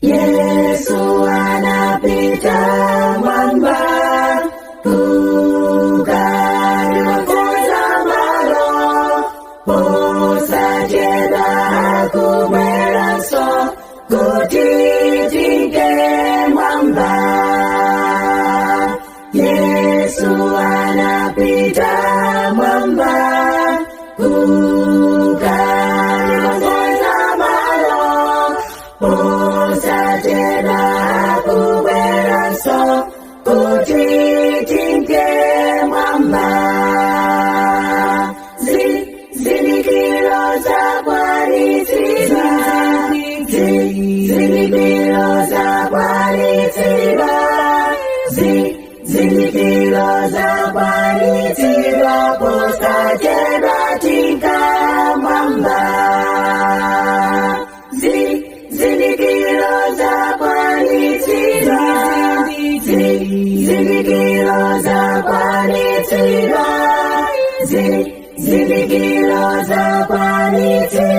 Yesu anapita mwamba, kukayokoza malo, posachedwa kubweranso, kutitike mwamba. Yesu anapita mwamba, kukayokoza malo, posachedwa kubweranso, kutitike mwamba. Zizindikiro zakwaniritsidwa, zizindikiro zakwaniritsidwa, zizindikiro zakwaniritsidwa, posachedwa tika mwamba. Zizindikiro zakwaniritsidwa, zizindikiro zakwaniritsidwa, zizindikiro zakwaniritsidwa.